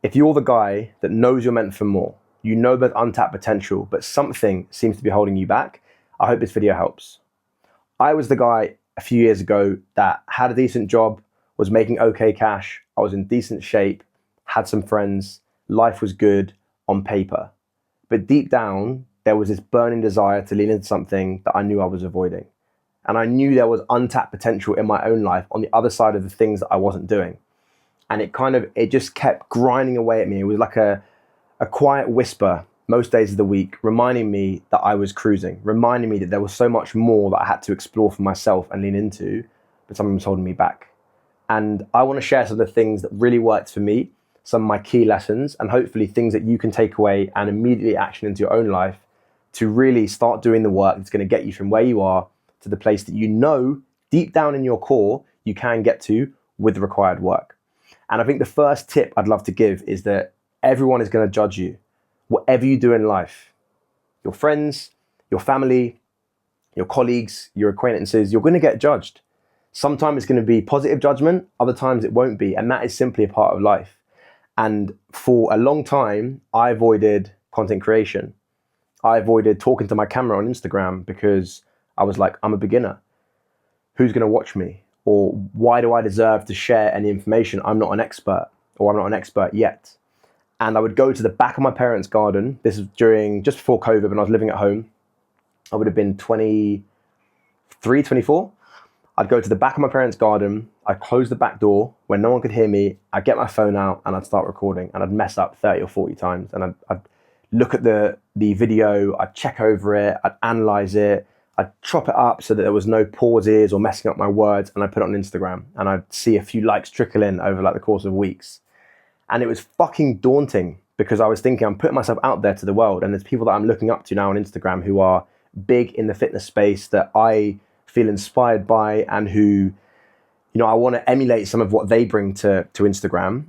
If you're the guy that knows you're meant for more, you know there's untapped potential, but something seems to be holding you back, I hope this video helps. I was the guy a few years ago that had a decent job, was making okay cash, I was in decent shape, had some friends, life was good on paper. But deep down, there was this burning desire to lean into something that I knew I was avoiding. And I knew there was untapped potential in my own life on the other side of the things that I wasn't doing. And it just kept grinding away at me. It was like a quiet whisper most days of the week, reminding me that I was cruising, reminding me that there was so much more that I had to explore for myself and lean into, but something was holding me back. And I want to share some of the things that really worked for me, some of my key lessons, and hopefully things that you can take away and immediately action into your own life to really start doing the work that's going to get you from where you are to the place that you know deep down in your core you can get to with the required work. And I think the first tip I'd love to give is that everyone is going to judge you, whatever you do in life. Your friends, your family, your colleagues, your acquaintances, you're going to get judged. Sometimes it's going to be positive judgment, other times it won't be, and that is simply a part of life. And for a long time, I avoided content creation. I avoided talking to my camera on Instagram because I was like, I'm a beginner. Who's going to watch me? Or why do I deserve to share any information? I'm not an expert, or I'm not an expert yet. And I would go to the back of my parents' garden. This is just before COVID, when I was living at home. I would have been 23, 24. I'd go to the back of my parents' garden. I'd close the back door when no one could hear me. I'd get my phone out and I'd start recording, and I'd mess up 30 or 40 times. And I'd look at the video, I'd check over it, I'd analyze it, I'd chop it up so that there was no pauses or messing up my words, and I'd put it on Instagram, and I'd see a few likes trickle in over like the course of weeks. And it was fucking daunting because I was thinking, I'm putting myself out there to the world, and there's people that I'm looking up to now on Instagram who are big in the fitness space that I feel inspired by, and who, I want to emulate some of what they bring to Instagram.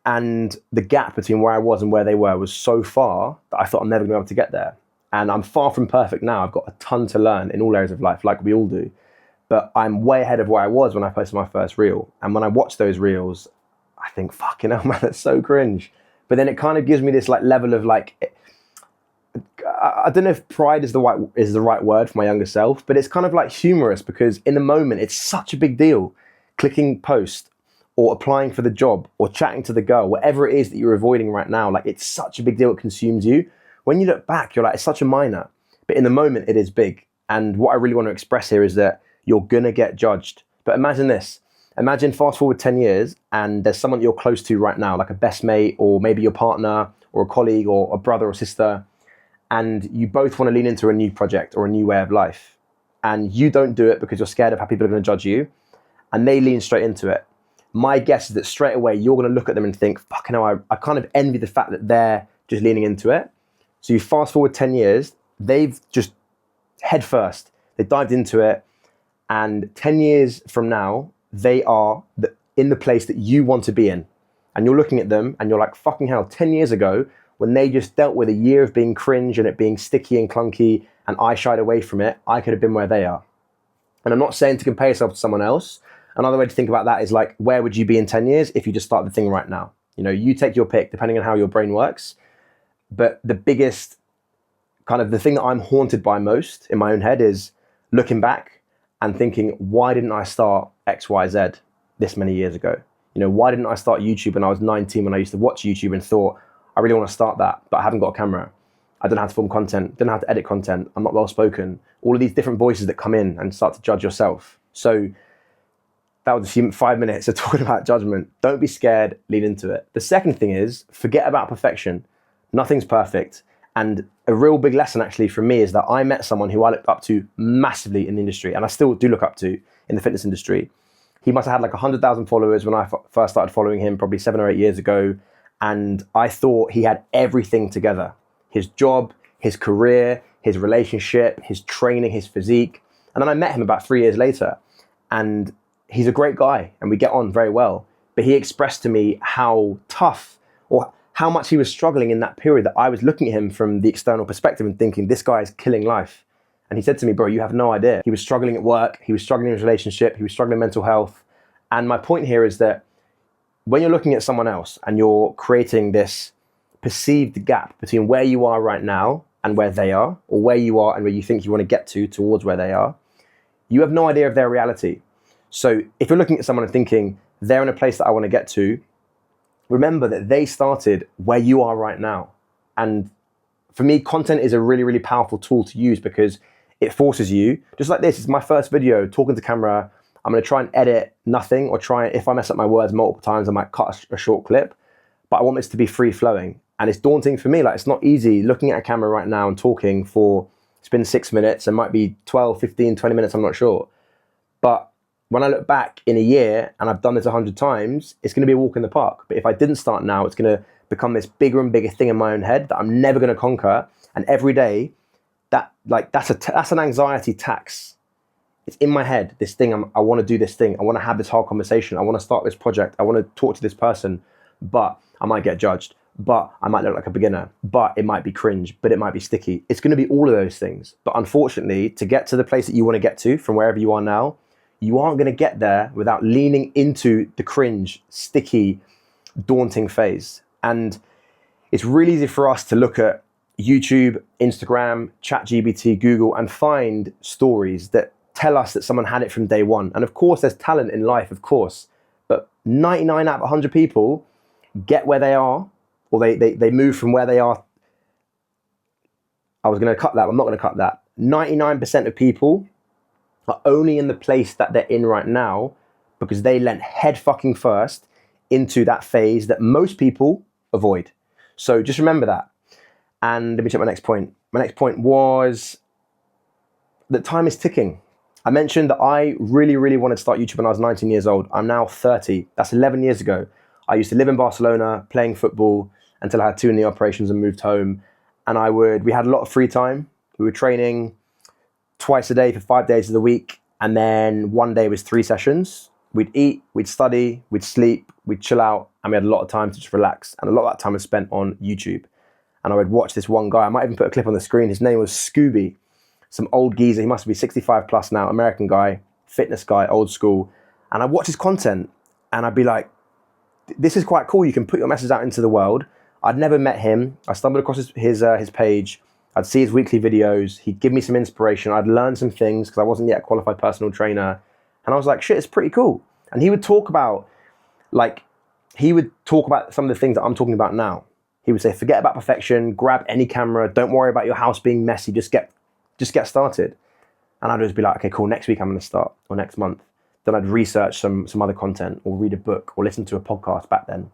And the gap between where I was and where they were was so far that I thought I'm never going to be able to get there. And I'm far from perfect now. I've got a ton to learn in all areas of life, like we all do. But I'm way ahead of where I was when I posted my first reel. And when I watch those reels, I think, fucking hell, man, that's so cringe. But then it kind of gives me this like level of like, I don't know if pride is the right word for my younger self, but it's kind of like humorous because in the moment, it's such a big deal. Clicking post or applying for the job or chatting to the girl, whatever it is that you're avoiding right now, like it's such a big deal, it consumes you. When you look back, you're like, it's such a minor, but in the moment it is big. And what I really want to express here is that you're gonna get judged. But imagine this, imagine fast forward 10 years and there's someone you're close to right now, like a best mate or maybe your partner or a colleague or a brother or sister, and you both want to lean into a new project or a new way of life. And you don't do it because you're scared of how people are gonna judge you, and they lean straight into it. My guess is that straight away you're gonna look at them and think, fucking hell, I kind of envy the fact that they're just leaning into it. So you fast forward 10 years, they've just head first, they dived into it, and 10 years from now, they are in the place that you want to be in. And you're looking at them and you're like, fucking hell, 10 years ago, when they just dealt with a year of being cringe and it being sticky and clunky, and I shied away from it, I could have been where they are. And I'm not saying to compare yourself to someone else. Another way to think about that is like, where would you be in 10 years if you just start the thing right now? You take your pick depending on how your brain works. But the biggest kind of the thing that I'm haunted by most in my own head is looking back and thinking, why didn't I start X, Y, Z this many years ago? Why didn't I start YouTube when I was 19, when I used to watch YouTube and thought, I really want to start that, but I haven't got a camera. I don't know how to film content, don't know how to edit content, I'm not well spoken. All of these different voices that come in and start to judge yourself. So that was 5 minutes of talking about judgment. Don't be scared, lean into it. The second thing is, forget about perfection. Nothing's perfect. And a real big lesson actually from me is that I met someone who I looked up to massively in the industry, and I still do look up to in the fitness industry. He must have had like 100,000 followers when I first started following him probably 7 or 8 years ago. And I thought he had everything together. His job, his career, his relationship, his training, his physique. And then I met him about 3 years later, and he's a great guy and we get on very well. But he expressed to me how tough or how much he was struggling in that period, that I was looking at him from the external perspective and thinking, this guy is killing life. And he said to me, bro, you have no idea. He was struggling at work, he was struggling in his relationship, he was struggling in mental health. And my point here is that when you're looking at someone else and you're creating this perceived gap between where you are right now and where they are, or where you are and where you think you want to get to towards where they are, you have no idea of their reality. So if you're looking at someone and thinking they're in a place that I want to get to, remember that they started where you are right now. And for me, content is a really, really powerful tool to use because it forces you, just like this, it's my first video, talking to camera. I'm going to try and edit nothing, or try, if I mess up my words multiple times, I might cut a short clip, but I want this to be free flowing. And it's daunting for me. Like, it's not easy looking at a camera right now and talking for, it's been 6 minutes, it might be 12, 15, 20 minutes, I'm not sure. But when I look back in a year and I've done this 100 times, it's going to be a walk in the park. But if I didn't start now, it's going to become this bigger and bigger thing in my own head that I'm never going to conquer. And every day, that's an anxiety tax. It's in my head, this thing, I want to do this thing. I want to have this whole conversation. I want to start this project. I want to talk to this person, but I might get judged, but I might look like a beginner, but it might be cringe, but it might be sticky. It's going to be all of those things. But unfortunately, to get to the place that you want to get to from wherever you are now, you aren't going to get there without leaning into the cringe, sticky, daunting phase. And it's really easy for us to look at YouTube, Instagram, ChatGPT, Google, and find stories that tell us that someone had it from day one. And of course, there's talent in life, of course, but 99 out of 100 people get where they are, or they move from where they are. I was going to cut that, but I'm not going to cut that. 99% of people are only in the place that they're in right now because they leant head fucking first into that phase that most people avoid. So just remember that. And let me check my next point. My next point was that time is ticking. I mentioned that I really, really wanted to start YouTube when I was 19 years old. I'm now 30. That's 11 years ago. I used to live in Barcelona playing football until I had 2 knee operations and moved home. And we had a lot of free time. We were training twice a day for 5 days of the week. And then one day was 3 sessions. We'd eat, we'd study, we'd sleep, we'd chill out. And we had a lot of time to just relax. And a lot of that time was spent on YouTube. And I would watch this one guy. I might even put a clip on the screen. His name was Scooby. Some old geezer. He must be 65 plus now. American guy, fitness guy, old school. And I'd watch his content and I'd be like, this is quite cool. You can put your message out into the world. I'd never met him. I stumbled across his page. I'd see his weekly videos. He'd give me some inspiration. I'd learn some things because I wasn't yet a qualified personal trainer. And I was like, shit, it's pretty cool. And he would talk about some of the things that I'm talking about now. He would say, forget about perfection, grab any camera, don't worry about your house being messy, just get started. And I'd always be like, okay, cool, next week I'm gonna start, or next month. Then I'd research some other content, or read a book, or listen to a podcast back then,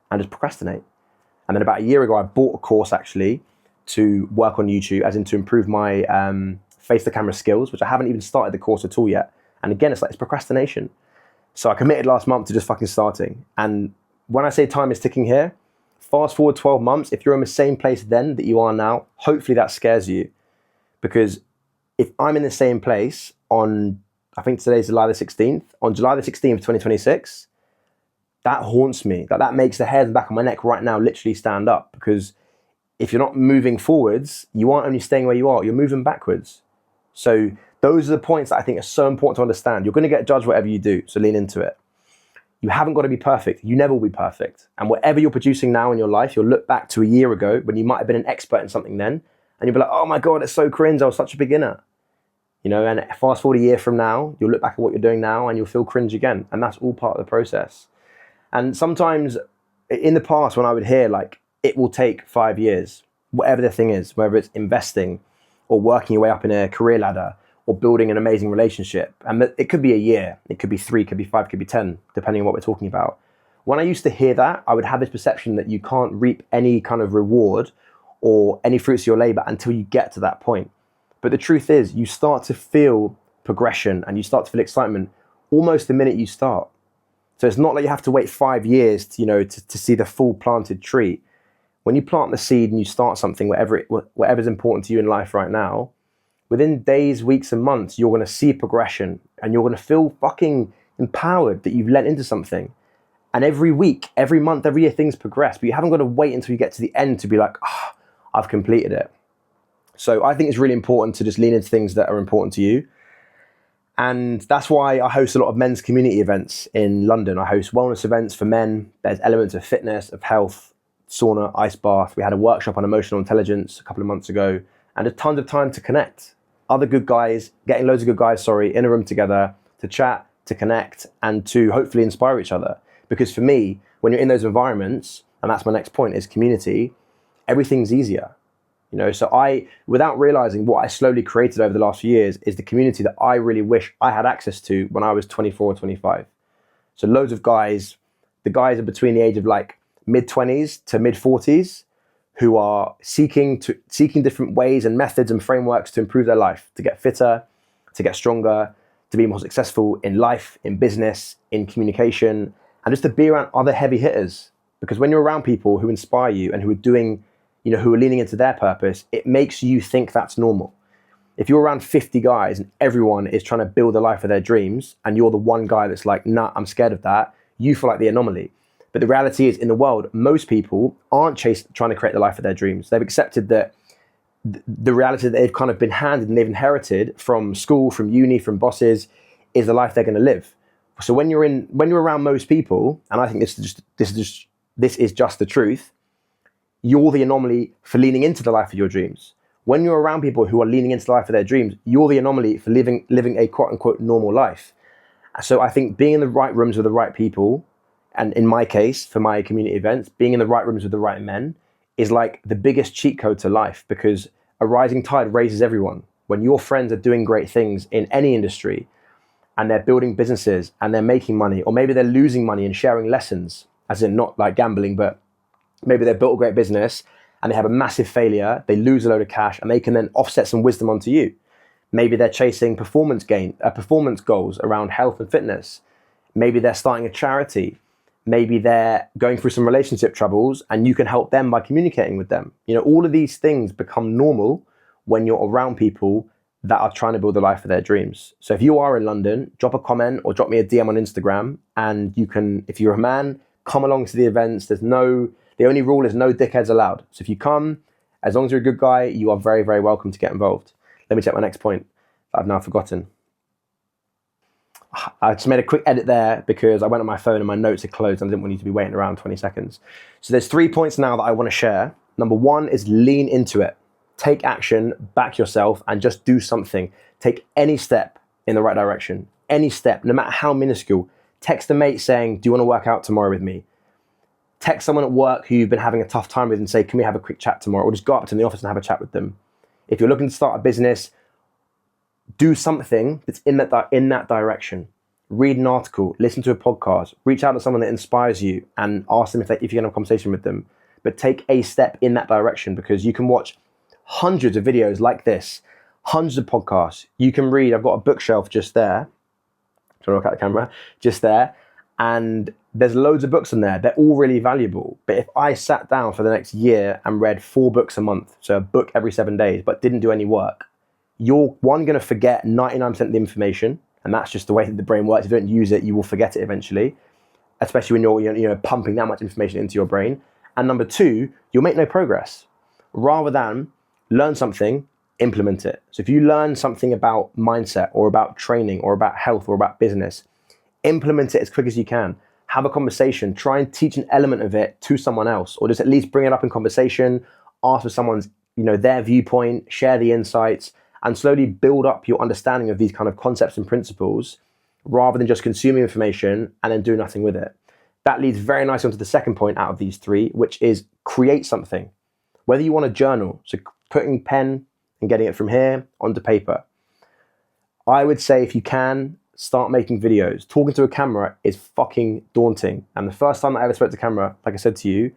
and just procrastinate. And then about a year ago, I bought a course actually to work on YouTube, as in to improve my face-to-camera skills, which I haven't even started the course at all yet. And again, it's procrastination. So I committed last month to just fucking starting. And when I say time is ticking here, fast forward 12 months, if you're in the same place then that you are now, hopefully that scares you. Because if I'm in the same place on, I think today's July the 16th, on July the 16th, 2026, that haunts me. That makes the hairs on the back of my neck right now literally stand up. Because if you're not moving forwards, you aren't only staying where you are, you're moving backwards. So those are the points that I think are so important to understand. You're going to get judged whatever you do, so lean into it. You haven't got to be perfect. You never will be perfect. And whatever you're producing now in your life, you'll look back to a year ago when you might have been an expert in something then, and you'll be like, oh my God, it's so cringe. I was such a beginner. And fast forward a year from now, you'll look back at what you're doing now and you'll feel cringe again. And that's all part of the process. And sometimes in the past, when I would hear it will take 5 years, whatever the thing is, whether it's investing or working your way up in a career ladder or building an amazing relationship. And it could be a year, it could be 3, it could be 5, it could be 10, depending on what we're talking about. When I used to hear that, I would have this perception that you can't reap any kind of reward or any fruits of your labor until you get to that point. But the truth is, you start to feel progression and you start to feel excitement almost the minute you start. So it's not like you have to wait 5 years to see the full planted tree. When you plant the seed and you start something, whatever's important to you in life right now, within days, weeks, and months, you're going to see progression and you're going to feel fucking empowered that you've lent into something. And every week, every month, every year, things progress, but you haven't got to wait until you get to the end to be like, I've completed it. So I think it's really important to just lean into things that are important to you. And that's why I host a lot of men's community events in London. I host wellness events for men. There's elements of fitness, of health, sauna, ice bath. We had a workshop on emotional intelligence a couple of months ago, and there's tons of time to connect. Other good guys, getting loads of good guys, in a room together to chat, to connect, and to hopefully inspire each other. Because for me, when you're in those environments, and that's my next point, is community, everything's easier. So without realizing what I slowly created over the last few years is the community that I really wish I had access to when I was 24 or 25. So loads of guys, the guys are between the age of like mid-20s to mid-40s who are seeking different ways and methods and frameworks to improve their life, to get fitter, to get stronger, to be more successful in life, in business, in communication, and just to be around other heavy hitters. Because when you're around people who inspire you and who are doing, who are leaning into their purpose, it makes you think that's normal. If you're around 50 guys and everyone is trying to build the life of their dreams and you're the one guy that's like, nah, I'm scared of that, you feel like the anomaly. But the reality is, in the world, most people aren't trying to create the life of their dreams. They've accepted that the reality that they've kind of been handed and they've inherited from school, from uni, from bosses, is the life they're going to live. So when you're around most people, and I think this is just the truth, you're the anomaly for leaning into the life of your dreams. When you're around people who are leaning into the life of their dreams, you're the anomaly for living a quote unquote normal life. So I think being in the right rooms with the right people, and in my case, for my community events, being in the right rooms with the right men is like the biggest cheat code to life, because a rising tide raises everyone. When your friends are doing great things in any industry and they're building businesses and they're making money, or maybe they're losing money and sharing lessons, as in not like gambling, but maybe they've built a great business and they have a massive failure, they lose a load of cash, and they can then offset some wisdom onto you. Maybe they're chasing performance goals around health and fitness. Maybe they're starting a charity. Maybe they're going through some relationship troubles and you can help them by communicating with them. All of these things become normal when you're around people that are trying to build the life of their dreams. So if you are in London, drop a comment or drop me a DM on Instagram, and you can, if you're a man, come along to the events. The only rule is no dickheads allowed. So if you come, as long as you're a good guy, you are very, very welcome to get involved. Let me check my next point that I've now forgotten. I just made a quick edit there because I went on my phone and my notes had closed and I didn't want you to be waiting around 20 seconds. So there's 3 points now that I want to share. Number 1 is lean into it. Take action, back yourself, and just do something. Take any step in the right direction. Any step, no matter how minuscule. Text a mate saying, do you want to work out tomorrow with me? Text someone at work who you've been having a tough time with and say, can we have a quick chat tomorrow? Or just go up to the office and have a chat with them. If you're looking to start a business, do something that's in that direction. Read an article, listen to a podcast, reach out to someone that inspires you and ask them if you can have a conversation with them. But take a step in that direction, because you can watch hundreds of videos like this, hundreds of podcasts. You can read, I've got a bookshelf just there. Trying to look at the camera, just there. And there's loads of books in there. They're all really valuable. But if I sat down for the next year and read 4 books a month, so a book every 7 days, but didn't do any work, you're going to forget 99% of the information. And that's just the way that the brain works. If you don't use it, you will forget it eventually, especially when you're pumping that much information into your brain. And number 2, you'll make no progress. Rather than learn something, implement it. So if you learn something about mindset or about training or about health or about business, implement it as quick as you can. Have a conversation. Try and teach an element of it to someone else, or just at least bring it up in conversation. Ask for someone's, their viewpoint, share the insights, and slowly build up your understanding of these kind of concepts and principles, rather than just consuming information and then do nothing with it. That leads very nicely onto the second point out of these 3, which is create something. Whether you want a journal, so putting pen and getting it from here onto paper. I would say if you can, start making videos. Talking to a camera is fucking daunting. And the first time I ever spoke to camera, like I said to you,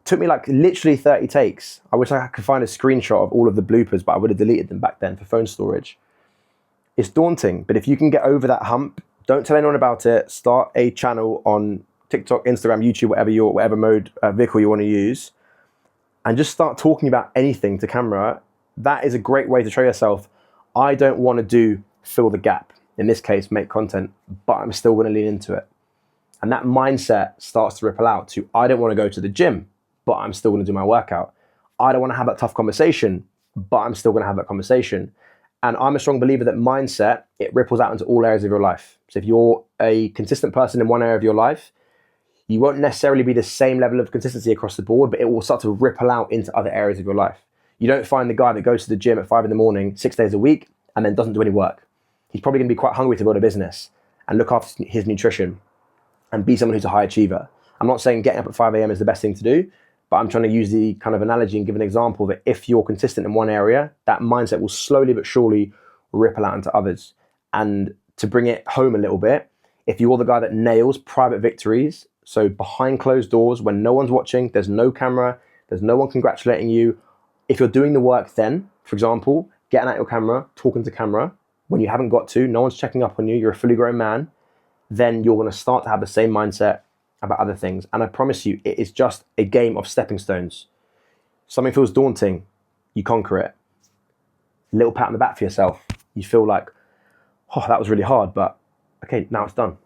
took me like literally 30 takes. I wish I could find a screenshot of all of the bloopers, but I would have deleted them back then for phone storage. It's daunting, but if you can get over that hump, don't tell anyone about it. Start a channel on TikTok, Instagram, YouTube, whatever mode vehicle you want to use, and just start talking about anything to camera. That is a great way to show yourself, I don't want to fill the gap. In this case, make content, but I'm still going to lean into it. And that mindset starts to ripple out to, I don't want to go to the gym, but I'm still going to do my workout. I don't want to have that tough conversation, but I'm still going to have that conversation. And I'm a strong believer that mindset, it ripples out into all areas of your life. So if you're a consistent person in one area of your life, you won't necessarily be the same level of consistency across the board, but it will start to ripple out into other areas of your life. You don't find the guy that goes to the gym at 5 a.m, 6 days a week, and then doesn't do any work. He's probably going to be quite hungry to build a business and look after his nutrition and be someone who's a high achiever. I'm not saying getting up at 5 a.m. is the best thing to do, but I'm trying to use the kind of analogy and give an example that if you're consistent in one area, that mindset will slowly but surely ripple out into others. And to bring it home a little bit, if you're the guy that nails private victories, so behind closed doors, when no one's watching, there's no camera, there's no one congratulating you. If you're doing the work then, for example, getting out your camera, talking to camera, when you haven't got to, no one's checking up on you, you're a fully grown man, then you're going to start to have the same mindset about other things. And I promise you, it is just a game of stepping stones. Something feels daunting, you conquer it. A little pat on the back for yourself. You feel like, oh, that was really hard, but okay, now it's done.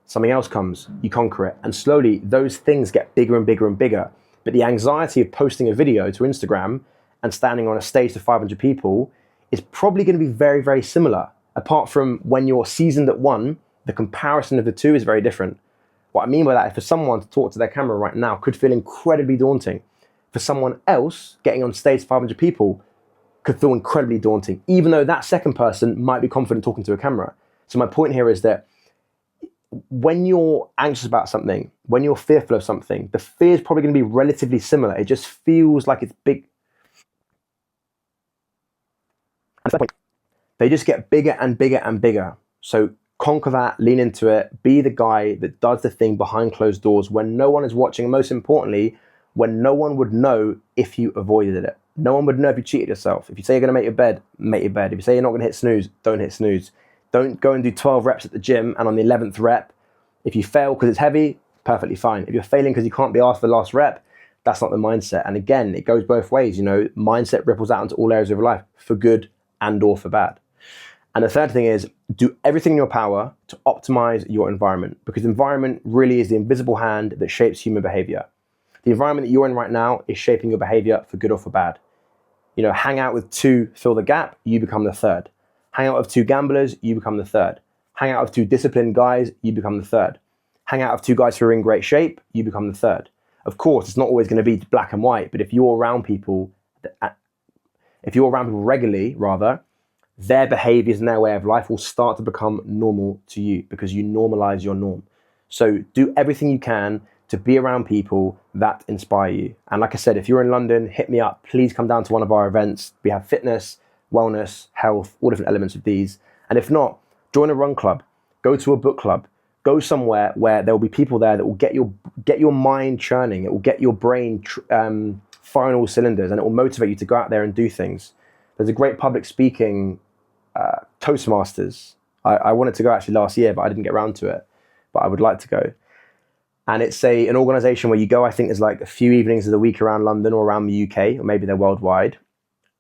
Something else comes, you conquer it. And slowly, those things get bigger and bigger and bigger. But the anxiety of posting a video to Instagram and standing on a stage to 500 people is probably going to be very, very similar. Apart from when you're seasoned at one, the comparison of the two is very different. What I mean by that is for someone to talk to their camera right now could feel incredibly daunting. For someone else, getting on stage to 500 people could feel incredibly daunting, even though that second person might be confident talking to a camera. So my point here is that when you're anxious about something, when you're fearful of something, the fear is probably going to be relatively similar. It just feels like it's big. They just get bigger and bigger and bigger. So conquer that, lean into it, be the guy that does the thing behind closed doors when no one is watching, and most importantly, when no one would know if you avoided it. No one would know if you cheated yourself. If you say you're going to make your bed, make your bed. If you say you're not going to hit snooze, don't hit snooze. Don't go and do 12 reps at the gym and on the 11th rep, if you fail because it's heavy, perfectly fine. If you're failing because you can't be asked for the last rep, that's not the mindset. And again, it goes both ways. You know, mindset ripples out into all areas of your life for good and or for bad. And the third thing is do everything in your power to optimize your environment, because environment really is the invisible hand that shapes human behavior. The environment that you're in right now is shaping your behavior for good or for bad. You know, hang out with two, fill the gap, you become the third. Hang out with two gamblers, you become the third. Hang out with two disciplined guys, you become the third. Hang out with two guys who are in great shape, you become the third. Of course, it's not always going to be black and white, but if you're around people regularly, their behaviors and their way of life will start to become normal to you because you normalize your norm. So do everything you can to be around people that inspire you. And like I said, if you're in London, hit me up. Please come down to one of our events. We have fitness, wellness, health, all different elements of these. And if not, join a run club, go to a book club, go somewhere where there will be people there that will get your mind churning. It will get your brain firing all cylinders, and it will motivate you to go out there and do things. There's a great public speaking Toastmasters. I wanted to go actually last year, but I didn't get around to it. But I would like to go. And it's an organization where you go, I think there's like a few evenings of the week around London or around the UK, or maybe they're worldwide.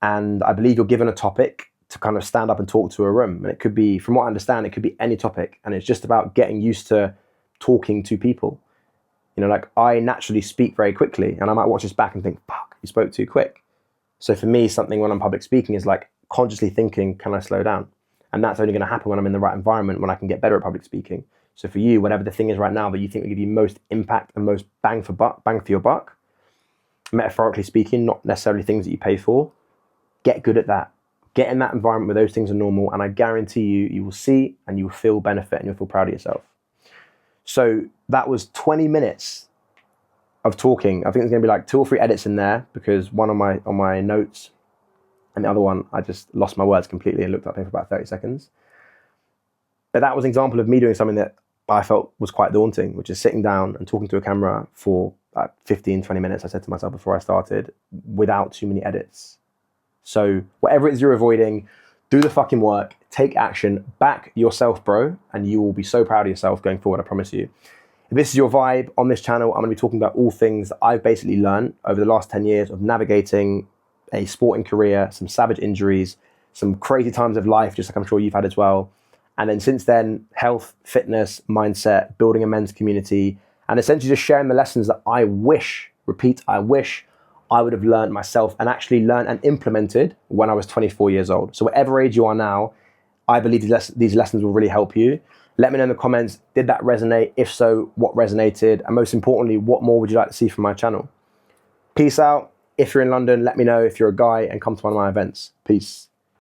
And I believe you're given a topic to kind of stand up and talk to a room. And it could be, from what I understand, it could be any topic. And it's just about getting used to talking to people. You know, like I naturally speak very quickly, and I might watch this back and think, fuck, you spoke too quick. So for me, something when I'm public speaking is like consciously thinking, can I slow down? And that's only going to happen when I'm in the right environment, when I can get better at public speaking. So for you, whatever the thing is right now that you think will give you most impact and most bang for your buck, metaphorically speaking, not necessarily things that you pay for, get good at that. Get in that environment where those things are normal, and I guarantee you, you will see and you will feel benefit and you'll feel proud of yourself. So that was 20 minutes of talking. I think there's going to be like 2 or 3 edits in there, because one on my notes and the other one, I just lost my words completely and looked up here for about 30 seconds. But that was an example of me doing something that I felt was quite daunting, which is sitting down and talking to a camera for 15, 20 minutes, I said to myself before I started, without too many edits. So whatever it is you're avoiding, do the fucking work, take action, back yourself, bro, and you will be so proud of yourself going forward, I promise you. If this is your vibe on this channel, I'm going to be talking about all things that I've basically learned over the last 10 years of navigating a sporting career, some savage injuries, some crazy times of life, just like I'm sure you've had as well. And then since then, health, fitness, mindset, building a men's community, and essentially just sharing the lessons that I wish I would have learned myself and actually learned and implemented when I was 24 years old. So whatever age you are now, I believe these lessons will really help you. Let me know in the comments, did that resonate? If so, what resonated? And most importantly, what more would you like to see from my channel? Peace out. If you're in London, let me know if you're a guy and come to one of my events. Peace.